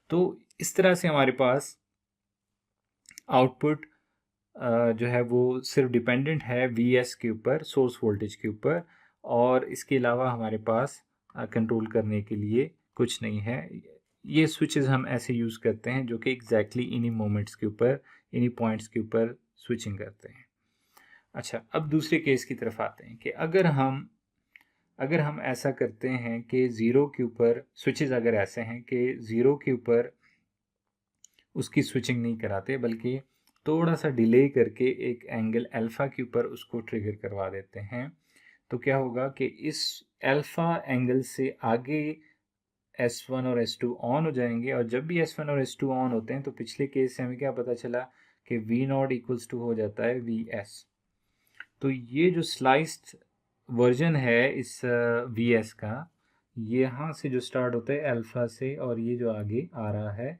तो इस तरह से हमारे पास आउटपुट जो है वो सिर्फ डिपेंडेंट है Vs के ऊपर, सोर्स वोल्टेज के ऊपर, और इसके अलावा हमारे पास कंट्रोल करने के लिए कुछ नहीं है। ये स्विचेस हम ऐसे यूज़ करते हैं जो कि एग्जैक्टली इन्हीं मोमेंट्स के ऊपर, इन्हीं पॉइंट्स के ऊपर स्विचिंग करते हैं। अच्छा, अब दूसरे केस की तरफ आते हैं कि अगर हम ऐसा करते हैं कि ज़ीरो के ऊपर स्विचेस, अगर ऐसे हैं कि ज़ीरो के ऊपर उसकी स्विचिंग नहीं कराते बल्कि थोड़ा सा डिले करके एक एंगल अल्फ़ा के ऊपर उसको ट्रिगर करवा देते हैं, तो क्या होगा कि इस अल्फ़ा एंगल से आगे S1 और S2 ऑन हो जाएंगे, और जब भी S1 और S2 ऑन होते हैं तो पिछले केस से हमें क्या पता चला कि V0 इक्वल्स टू हो जाता है Vs। तो ये जो स्लाइस्ड वर्जन है इस Vs का, यहाँ से जो स्टार्ट होता है अल्फ़ा से और ये जो आगे आ रहा है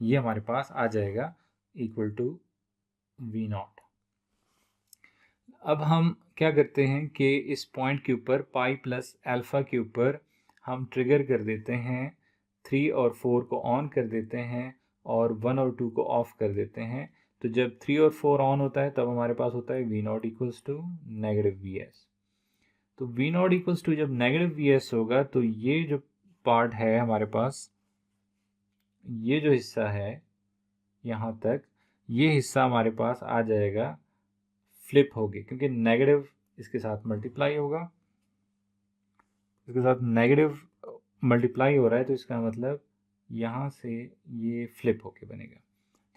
ये हमारे पास आ जाएगा इक्वल टू V0। अब हम क्या करते हैं कि इस पॉइंट के ऊपर पाई प्लस अल्फ़ा के ऊपर हम ट्रिगर कर देते हैं, 3 और 4 को ऑन कर देते हैं और 1 और 2 को ऑफ कर देते हैं। तो जब 3 और 4 ऑन होता है तब हमारे पास होता है V0 equals to negative Vs। तो V0 इक्वल्स टू जब नेगेटिव Vs होगा तो ये जो पार्ट है हमारे पास, ये जो हिस्सा है यहाँ तक, ये हिस्सा हमारे पास आ जाएगा फ्लिप होगी, क्योंकि नेगेटिव इसके साथ मल्टीप्लाई होगा, इसके साथ नेगेटिव मल्टीप्लाई हो रहा है, तो इसका मतलब यहाँ से ये फ्लिप होके बनेगा।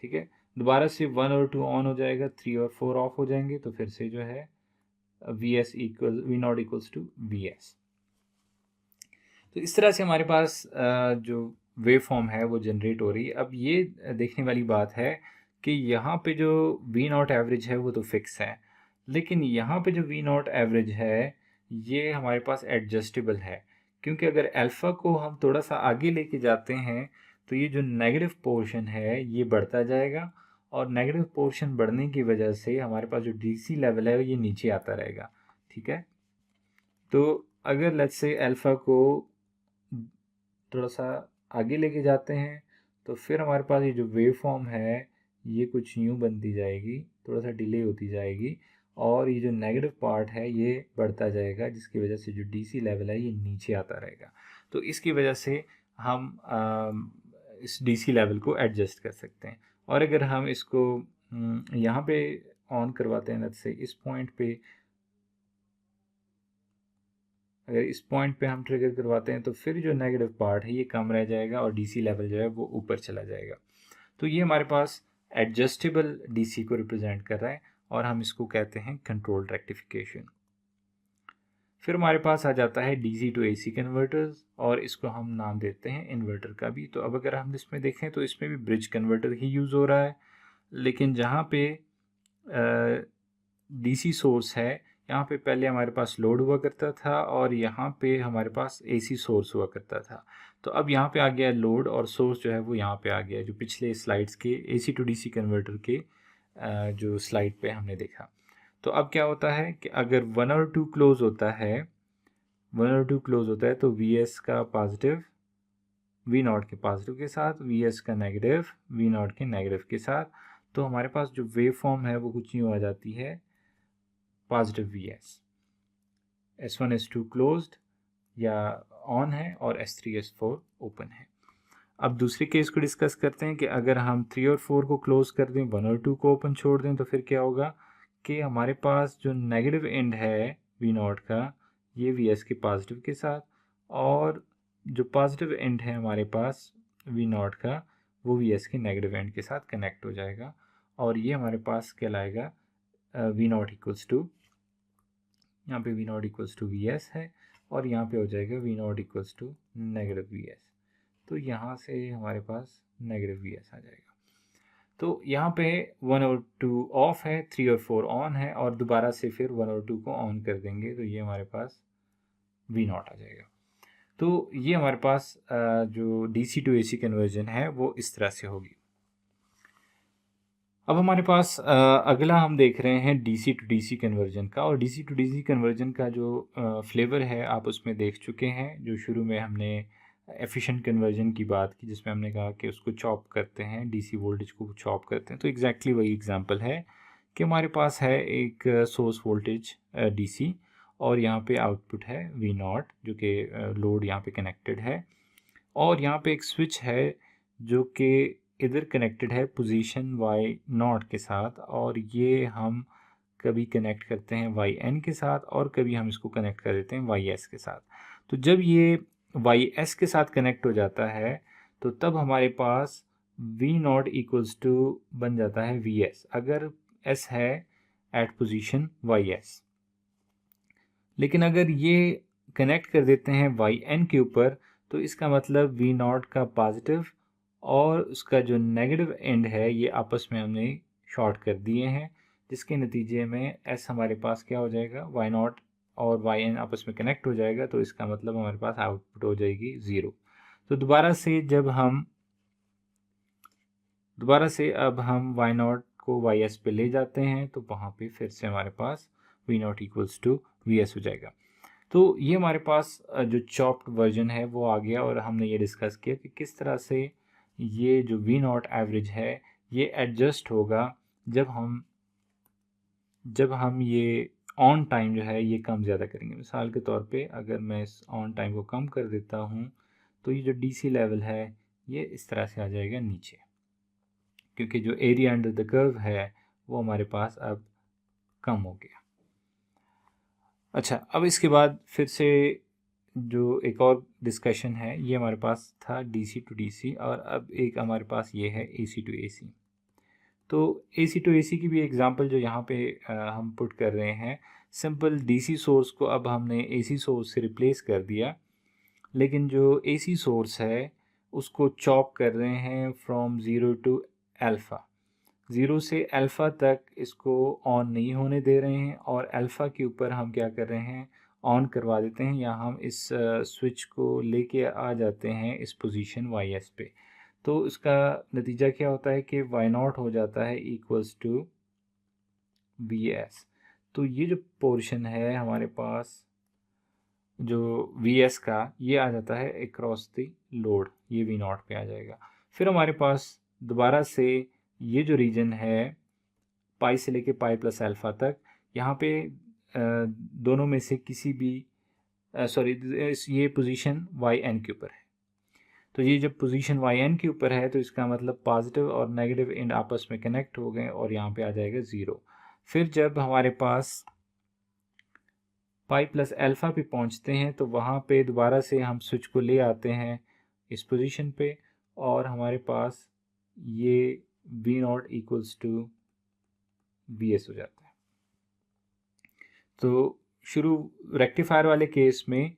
ठीक है, दोबारा से 1 और 2 ऑन हो जाएगा, 3 और 4 ऑफ हो जाएंगे, तो फिर से जो है V0 इक्वल्स टू Vs। तो इस तरह से हमारे पास जो वेव फॉर्म है वो जनरेट हो रही है। अब ये देखने वाली बात है कि यहाँ पे जो V0 एवरेज है वो तो फिक्स है, लेकिन यहाँ पे जो V0 एवरेज है ये हमारे पास एडजस्टेबल है, क्योंकि अगर अल्फ़ा को हम थोड़ा सा आगे लेके जाते हैं तो ये जो नेगेटिव पोर्शन है ये बढ़ता जाएगा, और नेगेटिव पोर्शन बढ़ने की वजह से हमारे पास जो डीसी लेवल है ये नीचे आता रहेगा। ठीक है, तो अगर लेट्स से अल्फ़ा को थोड़ा सा आगे लेके जाते हैं तो फिर हमारे पास ये जो वेव फॉर्म है ये कुछ यूँ बनती जाएगी, थोड़ा सा डिले होती जाएगी, और ये जो नेगेटिव पार्ट है ये बढ़ता जाएगा, जिसकी वजह से जो डीसी लेवल है ये नीचे आता रहेगा। तो इसकी वजह से हम इस डीसी लेवल को एडजस्ट कर सकते हैं। और अगर हम इसको यहाँ पे ऑन करवाते हैं, लेट्स से इस पॉइंट पे, अगर इस पॉइंट पे हम ट्रिगर करवाते हैं तो फिर जो नेगेटिव पार्ट है ये कम रह जाएगा और डीसी लेवल जो है वो ऊपर चला जाएगा। तो ये हमारे पास एडजस्टेबल डीसी को रिप्रेजेंट कर रहा है और हम इसको कहते हैं कंट्रोल्ड रेक्टिफिकेशन। फिर हमारे पास आ जाता है डीसी टू एसी कन्वर्टर्स, और इसको हम नाम देते हैं इन्वर्टर का भी। तो अब अगर हम इसमें देखें तो इसमें भी ब्रिज कन्वर्टर ही यूज़ हो रहा है, लेकिन जहाँ पे डीसी सोर्स है यहाँ पे पहले हमारे पास लोड हुआ करता था और यहाँ पे हमारे पास एसी सोर्स हुआ करता था। तो अब यहाँ पे आ गया लोड और सोर्स जो है वो यहाँ पे आ गया, जो पिछले स्लाइड्स के एसी टू डीसी कन्वर्टर के जो स्लाइड पे हमने देखा। तो अब क्या होता है कि अगर 1 और 2 क्लोज होता है, 1 और 2 क्लोज होता है तो वी एस का पॉजिटिव वी नॉट के पॉजिटिव के साथ, वी एस का नेगेटिव वी नॉट के नेगेटिव के साथ, तो हमारे पास जो वेव फॉर्म है वो कुछ यूँ आ जाती है, positive V S, S1 S2 closed या ऑन है और S3 S4 ओपन है। अब दूसरे केस को डिस्कस करते हैं कि अगर हम 3 और 4 को क्लोज कर दें, 1 और 2 को ओपन छोड़ दें, तो फिर क्या होगा कि हमारे पास जो नेगेटिव एंड है वी नॉट का ये वी एस के पॉजिटिव के साथ, और जो पॉजिटिव एंड है हमारे पास वी नॉट का वो वी एस के नेगेटिव एंड के साथ कनेक्ट हो जाएगा, और ये हमारे पास कहलाएगा वी नॉट इक्वल्स टू, यहाँ पे V naught equals to V S है और यहाँ पे हो जाएगा V naught equals to negative V S. तो यहाँ से हमारे पास नेगेटिव वी एस आ जाएगा। तो यहाँ पे 1 और 2 ऑफ है, 3 और 4 ऑन है, और दोबारा से फिर 1 और 2 को ऑन कर देंगे तो ये हमारे पास वी नॉट आ जाएगा। तो ये हमारे पास जो डीसी टू एसी कन्वर्जन है वो इस तरह से होगी। अब हमारे पास अगला हम देख रहे हैं डीसी टू डीसी कन्वर्जन का, और डीसी टू डीसी कन्वर्जन का जो फ्लेवर है आप उसमें देख चुके हैं। जो शुरू में हमने एफिशिएंट कन्वर्जन की बात की जिसमें हमने कहा कि उसको चॉप करते हैं, डीसी वोल्टेज को चॉप करते हैं, तो एग्जैक्टली वही एग्जांपल है कि हमारे पास है एक सोर्स वोल्टेज डीसी और यहाँ पे आउटपुट है वी नॉट जो कि लोड यहाँ पे कनेक्टेड है, और यहाँ पे एक स्विच है जो कि इधर कनेक्टेड है पोजीशन वाई नॉट के साथ, और ये हम कभी कनेक्ट करते हैं वाई एन के साथ और कभी हम इसको कनेक्ट कर देते हैं वाई एस के साथ। तो जब ये वाई एस के साथ कनेक्ट हो जाता है तो तब हमारे पास वी नॉट इक्वल्स टू बन जाता है वी एस, अगर एस है एट पोजीशन वाई एस। लेकिन अगर ये कनेक्ट कर देते हैं वाई एन के ऊपर तो इसका मतलब वी नॉट का पॉजिटिव और उसका जो नेगेटिव एंड है ये आपस में हमने शॉर्ट कर दिए हैं, जिसके नतीजे में एस हमारे पास क्या हो जाएगा, वाई नॉट और वाई एन आपस में कनेक्ट हो जाएगा, तो इसका मतलब हमारे पास आउटपुट हो जाएगी 0। तो दोबारा से अब हम वाई नॉट को वाई एस पे ले जाते हैं तो वहाँ पे फिर से हमारे पास V naught equals to V S हो जाएगा। तो ये हमारे पास जो चॉप्ड वर्जन है वो आ गया, और हमने ये डिस्कस किया कि किस तरह से ये जो वी नॉट एवरेज है ये एडजस्ट होगा जब हम ये ऑन टाइम जो है ये कम ज़्यादा करेंगे। मिसाल के तौर पे अगर मैं इस ऑन टाइम को कम कर देता हूँ तो ये जो डीसी लेवल है ये इस तरह से आ जाएगा नीचे, क्योंकि जो एरिया अंडर द कर्व है वो हमारे पास अब कम हो गया। अच्छा, अब इसके बाद फिर से जो एक और डिस्कशन है ये हमारे पास था डीसी टू डीसी, और अब एक हमारे पास ये है एसी टू एसी। तो एसी टू एसी की भी एग्जांपल जो यहाँ पे हम पुट कर रहे हैं, सिंपल डीसी सोर्स को अब हमने एसी सोर्स से रिप्लेस कर दिया, लेकिन जो एसी सोर्स है उसको चॉप कर रहे हैं फ्रॉम ज़ीरो टू अल्फ़ा, 0 से अल्फ़ा तक इसको ऑन नहीं होने दे रहे हैं, और अल्फ़ा के ऊपर हम क्या कर रहे हैं, ऑन करवा देते हैं या हम इस स्विच को लेके आ जाते हैं इस पोजीशन वाई एस पे, तो इसका नतीजा क्या होता है कि वाई नॉट हो जाता है इक्वल्स टू वी एस। तो ये जो पोर्शन है हमारे पास जो वी एस का, ये आ जाता है अक्रॉस द लोड, ये वी नॉट पे आ जाएगा। फिर हमारे पास दोबारा से ये जो रीजन है पाई से लेके पाई प्लस अल्फ़ा तक, यहाँ पे दोनों में से किसी भी सॉरी ये पोजीशन वाई एन के ऊपर है। तो ये जब पोजीशन वाई एन के ऊपर है तो इसका मतलब पॉजिटिव और नेगेटिव एंड आपस में कनेक्ट हो गए और यहाँ पे आ जाएगा ज़ीरो। फिर जब हमारे पास पाई प्लस अल्फ़ा पे पहुँचते हैं तो वहाँ पे दोबारा से हम स्विच को ले आते हैं इस पोजीशन पे और हमारे पास ये V naught equals to V S हो जाता है। तो शुरू रेक्टिफायर वाले केस में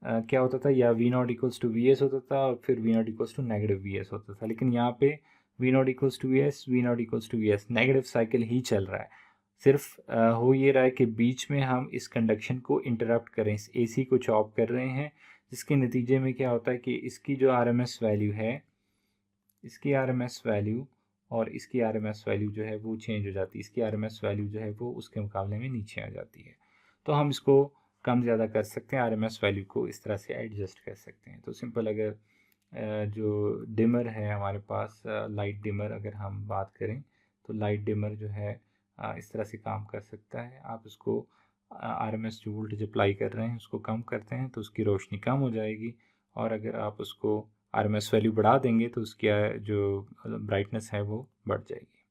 क्या होता था, या V naught equals to V S होता था और फिर V naught equals to negative V S होता था, लेकिन यहाँ पे V naught equals to V S, V naught equals to V S, negative cycle ही चल रहा है। सिर्फ हो ये रहा है कि बीच में हम इस कंडक्शन को इंटरप्ट करें, इस एसी को चॉप कर रहे हैं, जिसके नतीजे में क्या होता है कि इसकी जो आरएमएस वैल्यू है, इसकी आरएमएस वैल्यू और इसकी आरएमएस वैल्यू जो है वो चेंज हो जाती है, इसकी आरएमएस वैल्यू जो है वो उसके मुकाबले में नीचे आ जाती है। तो हम इसको कम ज़्यादा कर सकते हैं, आरएमएस वैल्यू को इस तरह से एडजस्ट कर सकते हैं। तो सिंपल अगर जो डिमर है हमारे पास, लाइट डिमर अगर हम बात करें तो लाइट डिमर जो है इस तरह से काम कर सकता है। आप उसको आरएमएस जो वोल्टेज अप्लाई कर रहे हैं उसको कम करते हैं तो उसकी रोशनी कम हो जाएगी, और अगर आप उसको आरएमएस वैल्यू बढ़ा देंगे तो उसकी जो ब्राइटनेस है वो बढ़ जाएगी।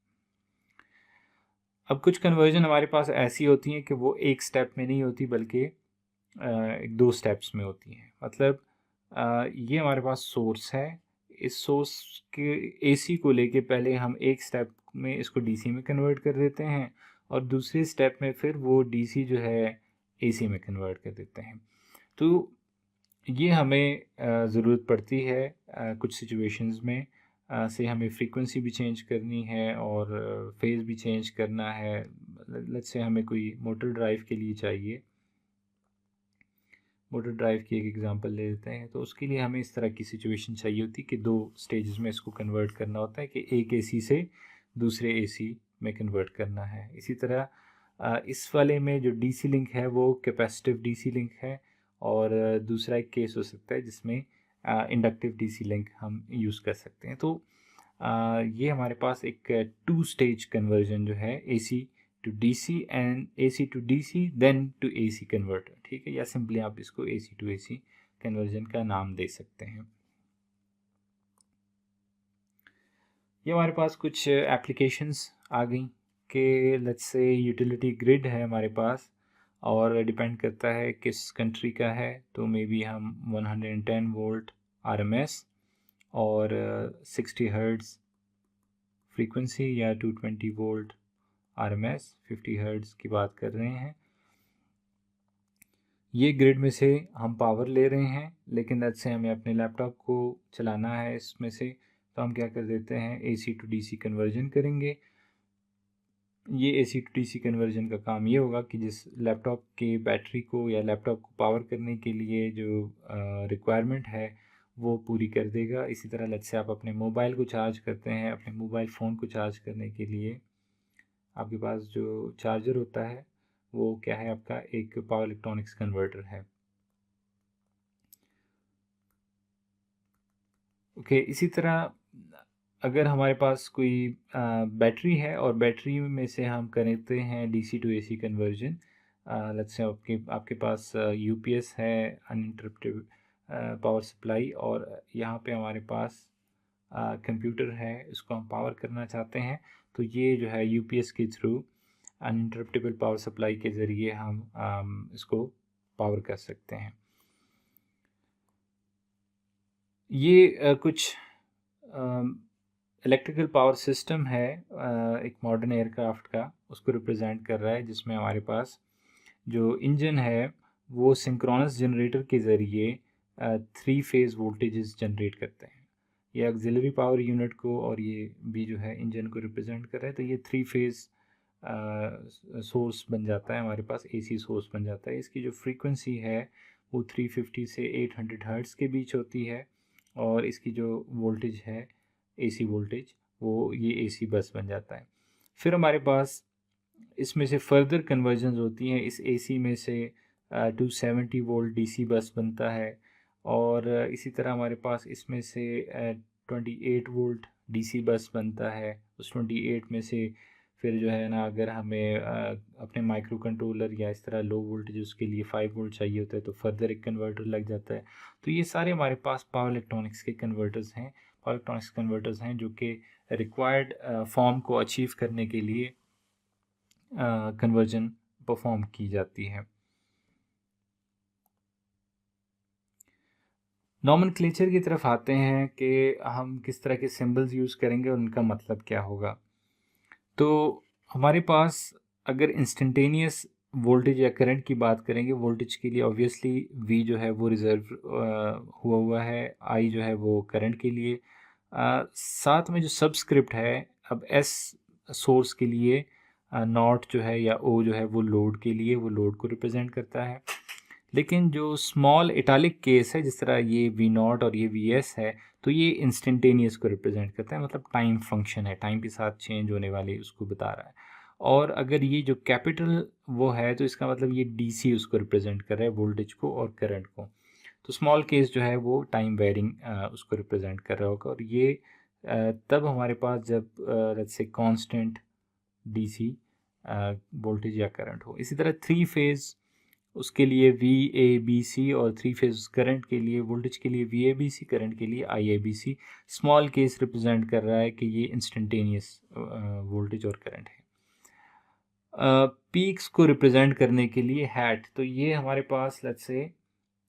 अब कुछ कन्वर्जन हमारे पास ऐसी होती हैं कि वो एक स्टेप में नहीं होती बल्कि एक दो स्टेप्स में होती हैं। मतलब ये हमारे पास सोर्स है, इस सोर्स के एसी को लेके पहले हम एक स्टेप में इसको डीसी में कन्वर्ट कर देते हैं और दूसरे स्टेप में फिर वो डीसी जो है एसी में कन्वर्ट कर देते हैं। तो ये हमें ज़रूरत पड़ती है कुछ सिचुएशंस में से हमें फ्रीक्वेंसी भी चेंज करनी है और फेज़ भी चेंज करना है। लेट्स से हमें कोई मोटर ड्राइव के लिए चाहिए, मोटर ड्राइव की एक एग्जांपल ले लेते हैं, तो उसके लिए हमें इस तरह की सिचुएशन चाहिए होती है कि दो स्टेजेस में इसको कन्वर्ट करना होता है कि एक एसी से दूसरे एसी में कन्वर्ट करना है। इसी तरह इस वाले में जो डीसी लिंक है वो कैपेसिटिव डीसी लिंक है, और दूसरा एक केस हो सकता है जिसमें इंडक्टिव डीसी लिंक हम यूज़ कर सकते हैं। तो ये हमारे पास एक टू स्टेज कन्वर्जन जो है AC to DC and AC to DC then to AC converter, ठीक है, या सिंपली आप इसको एसी टू एसी कन्वर्जन का नाम दे सकते हैं। ये हमारे पास कुछ एप्लीकेशंस आ गई कि लेट्स से यूटिलिटी ग्रिड है हमारे पास और डिपेंड करता है किस कंट्री का है, तो मे बी हम 110 वोल्ट आरएमएस और 60 हर्ट्ज़ फ्रीक्वेंसी या 220 वोल्ट आरएमएस 50 हर्ट्ज़ की बात कर रहे हैं। ये ग्रिड में से हम पावर ले रहे हैं, लेकिन लेट्स से हमें अपने लैपटॉप को चलाना है इसमें से, तो हम क्या कर देते हैं एसी टू डीसी कन्वर्जन करेंगे। ये एसी टू डीसी कन्वर्जन का काम ये होगा कि जिस लैपटॉप के बैटरी को या लैपटॉप को पावर करने के लिए जो रिक्वायरमेंट है वो पूरी कर देगा। इसी तरह लेट्स से आप अपने मोबाइल को चार्ज करते हैं, अपने मोबाइल फ़ोन को चार्ज करने के लिए आपके पास जो चार्जर होता है वो क्या है, आपका एक पावर इलेक्ट्रॉनिक्स कन्वर्टर है। ओके, इसी तरह अगर हमारे पास कोई बैटरी है और बैटरी में से हम करते हैं DC to AC conversion, let's say आपके पास यूपीएस है, अनइंटरप्टेड पावर सप्लाई, और यहाँ पे हमारे पास कंप्यूटर है, इसको हम पावर करना चाहते हैं, तो ये जो है यूपीएस के थ्रू अनइंटरप्टेबल पावर सप्लाई के ज़रिए हम इसको पावर कर सकते हैं। ये कुछ इलेक्ट्रिकल पावर सिस्टम है एक मॉडर्न एयरक्राफ्ट का, उसको रिप्रेजेंट कर रहा है, जिसमें हमारे पास जो इंजन है वो सिंक्रोनस जनरेटर के ज़रिए 3 फेज़ वोल्टेजेस जनरेट करते हैं। ये ऑक्सिलरी पावर यूनिट को और ये भी जो है इंजन को रिप्रेजेंट कर रहा है। तो ये 3 फेज़ सोर्स बन जाता है, हमारे पास एसी सोर्स बन जाता है। इसकी जो फ्रीक्वेंसी है वो 350 से 800 हर्ट्ज़ के बीच होती है, और इसकी जो वोल्टेज है, एसी वोल्टेज, वो ये एसी बस बन जाता है। फिर हमारे पास इसमें से फर्दर कन्वर्जन्स होती हैं। इस एसी में से 270 वोल्ट डीसी बस बनता है, और इसी तरह हमारे पास इसमें से 28 वोल्ट डीसी बस बनता है। उस 28 में से फिर जो है ना, अगर हमें अपने माइक्रो कंट्रोलर या इस तरह लो वोल्टेज उसके लिए 5 वोल्ट चाहिए होता है, तो फर्दर एक कन्वर्टर लग जाता है। तो ये सारे हमारे पास पावर इलेक्ट्रॉनिक्स के कन्वर्टर्स हैं, पावर इलेक्ट्रॉनिक्स कन्वर्टर्स हैं जो कि रिक्वायर्ड फॉर्म को अचीव करने के लिए कन्वर्जन परफॉर्म की जाती है। नॉमेनक्लेचर की तरफ आते हैं कि हम किस तरह के सिंबल्स यूज़ करेंगे और उनका मतलब क्या होगा। तो हमारे पास अगर इंस्टेंटेनियस वोल्टेज या करंट की बात करेंगे, वोल्टेज के लिए ऑब्वियसली वी जो है वो रिज़र्व हुआ है, आई जो है वो करंट के लिए। साथ में जो सबस्क्रिप्ट है, अब एस सोर्स के लिए नॉट जो है या ओ जो है वो लोड के लिए, वो लोड को रिप्रेजेंट करता है। लेकिन जो स्मॉल इटालिक केस है, जिस तरह ये वी नॉट और ये वी एस है, तो ये इंस्टेंटेनियस को रिप्रेजेंट करता है, मतलब टाइम फंक्शन है, टाइम के साथ चेंज होने वाली उसको बता रहा है। और अगर ये जो कैपिटल वो है, तो इसका मतलब ये डीसी उसको रिप्रेजेंट कर रहा है, वोल्टेज को और करंट को। तो स्मॉल केस जो है वो टाइम वेरिंग उसको रिप्रेजेंट कर रहा होगा, और ये तब हमारे पास जब let's say constant DC voltage या करंट हो। इसी तरह थ्री फेज़ उसके लिए वी ए बी सी, और थ्री फेज करंट के लिए, वोल्टेज के लिए V A B C, current के लिए I A B C. Small case represent कर रहा है कि ये इंस्टेंटेनियस वोल्टेज और करंट है। पीक्स को रिप्रेजेंट करने के लिए हैट, तो ये हमारे पास लेट्स से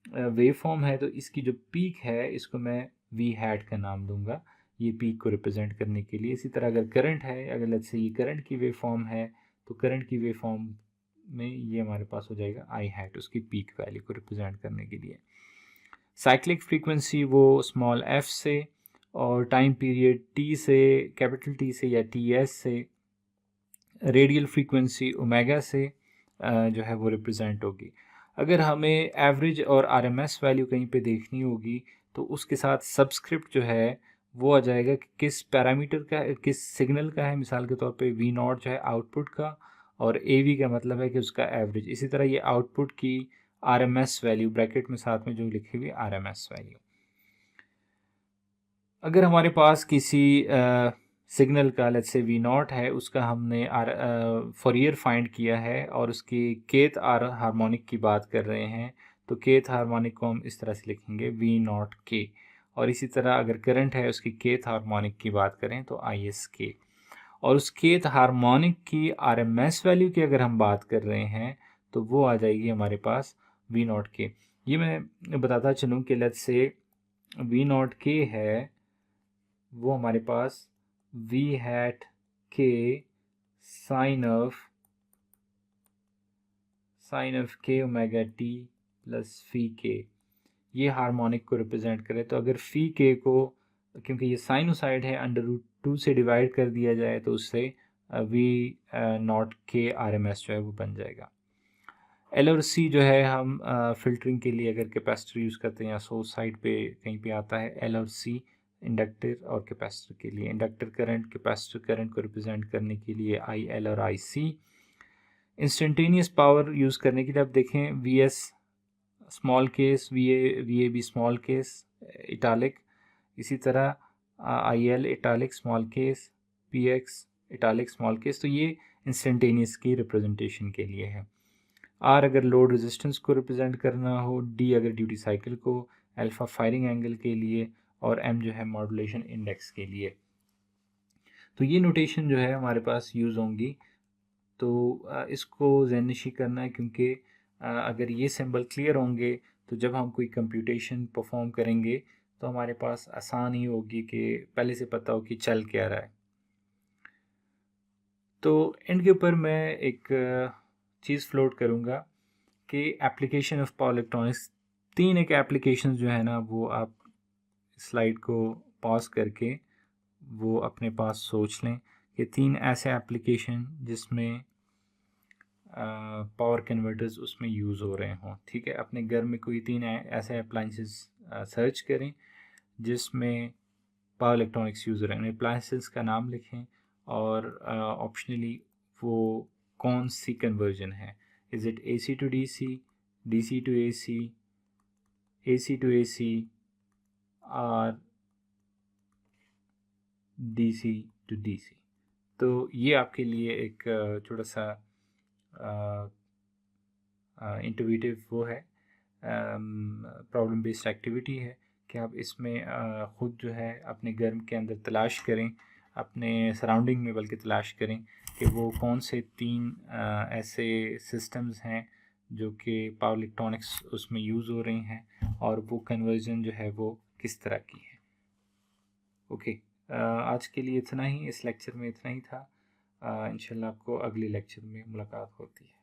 वेव फॉर्म है, तो इसकी जो पीक है इसको मैं वी हैट का नाम दूंगा, ये पीक को रिप्रेजेंट करने के लिए। इसी तरह अगर करंट है, अगर लेट्स से ये करंट की वेव फॉर्म है, तो करंट की वेव फॉर्म में ये हमारे पास हो जाएगा आई हैट, उसकी पीक वैल्यू को रिप्रेजेंट करने के लिए। साइक्लिक फ्रीक्वेंसी वो स्मॉल एफ से, और टाइम पीरियड टी से, कैपिटल टी से या टी एस से, रेडियल फ्रीक्वेंसी ओमेगा से जो है वो रिप्रेजेंट होगी। अगर हमें एवरेज और आरएमएस वैल्यू कहीं पे देखनी होगी, तो उसके साथ सबस्क्रिप्ट जो है वो आ जाएगा कि किस पैरामीटर का, किस सिग्नल का है। मिसाल के तौर पे वी नॉट जो है आउटपुट का, और ए वी का मतलब है कि उसका एवरेज। इसी तरह ये आउटपुट की आरएमएस वैल्यू, ब्रैकेट में साथ में जो लिखी हुई आरएमएस वैल्यू। अगर हमारे पास किसी सिग्नल का लेट्स से वी नॉट है, उसका हमने फॉरियर फाइंड किया है, और उसकी केथ हार्मोनिक की बात कर रहे हैं, तो केथ हार्मोनिक को हम इस तरह से लिखेंगे वी नॉट के। और इसी तरह अगर करंट है, उसकी केथ हार्मोनिक की बात करें तो आई एस के। और उस केथ हार्मोनिक की आरएमएस वैल्यू की अगर हम बात कर रहे हैं, तो वो आ जाएगी हमारे पास वी नॉट के। ये मैं बताता चलूँ कि लेट्स से वी नॉट के है, वो हमारे पास वी हैट के साइन ऑफ के ओमेगा टी प्लस फी के, ये हार्मोनिक को रिप्रेजेंट करे। तो अगर फी के को, क्योंकि ये साइनोसाइड है, √2 से डिवाइड कर दिया जाए, तो उससे वी नॉट के आर एम एस जो है वो बन जाएगा। एल और सी जो है, हम फिल्टरिंग के लिए अगर कैपेसिटर यूज़ करते हैं, या सोर्स साइड पे कहीं पे आता है एल और सी, इंडक्टर और कैपेसिटर के लिए। इंडक्टर करंट, कैपेसिटर करंट को रिप्रेजेंट करने के लिए आई एल और I C. Instantaneous power use करने के लिए अब देखें, V S small case, V A B small case italic, इसी तरह I L italic small case, P X italic small case. तो ये इंस्टेंटेनियस की रिप्रेजेंटेशन के लिए है। आर अगर लोड रेजिस्टेंस को रिप्रेजेंट करना हो, डी अगर ड्यूटी साइकिल को, अल्फा फायरिंग एंगल के लिए, और एम जो है मॉड्यूलेशन इंडेक्स के लिए। तो ये नोटेशन जो है हमारे पास यूज़ होंगी। तो इसको ज़हननशी करना है, क्योंकि अगर ये सिंबल क्लियर होंगे, तो जब हम कोई कंप्यूटेशन परफॉर्म करेंगे, तो हमारे पास आसान ही होगी कि पहले से पता हो कि चल क्या रहा है। तो एंड के ऊपर मैं एक चीज़ फ्लोट करूँगा कि एप्लीकेशन ऑफ पावर इलेक्ट्रॉनिक्स, 3 एक एप्लीकेशन जो है ना, वो आप स्लाइड को पॉज करके वो अपने पास सोच लें कि 3 ऐसे एप्लीकेशन जिसमें पावर कन्वर्टर्स उसमें यूज़ हो रहे हों। ठीक है, अपने घर में कोई 3 ऐसे अप्लाइंसेस सर्च करें जिसमें पावर इलेक्ट्रॉनिक्स यूज़ हो रहे हैं। अप्लाइंसेस का नाम लिखें और ऑप्शनली वो कौन सी कन्वर्जन है, is it AC to DC, DC to AC, AC to AC और DC टू DC। तो ये आपके लिए एक छोटा सा इंटुइटिव वो है, प्रॉब्लम बेस्ड एक्टिविटी है कि आप इसमें ख़ुद जो है अपने घर के अंदर तलाश करें, अपने सराउंडिंग में बल्कि तलाश करें कि वो कौन से 3 ऐसे सिस्टम्स हैं जो कि पावर इलेक्ट्रॉनिक्स उसमें यूज़ हो रही हैं और वो कन्वर्जन जो है वो किस तरह की है। ओके, आज के लिए इतना ही, इस लेक्चर में इतना ही था। इंशाल्लाह आपको अगले लेक्चर में मुलाकात होती है।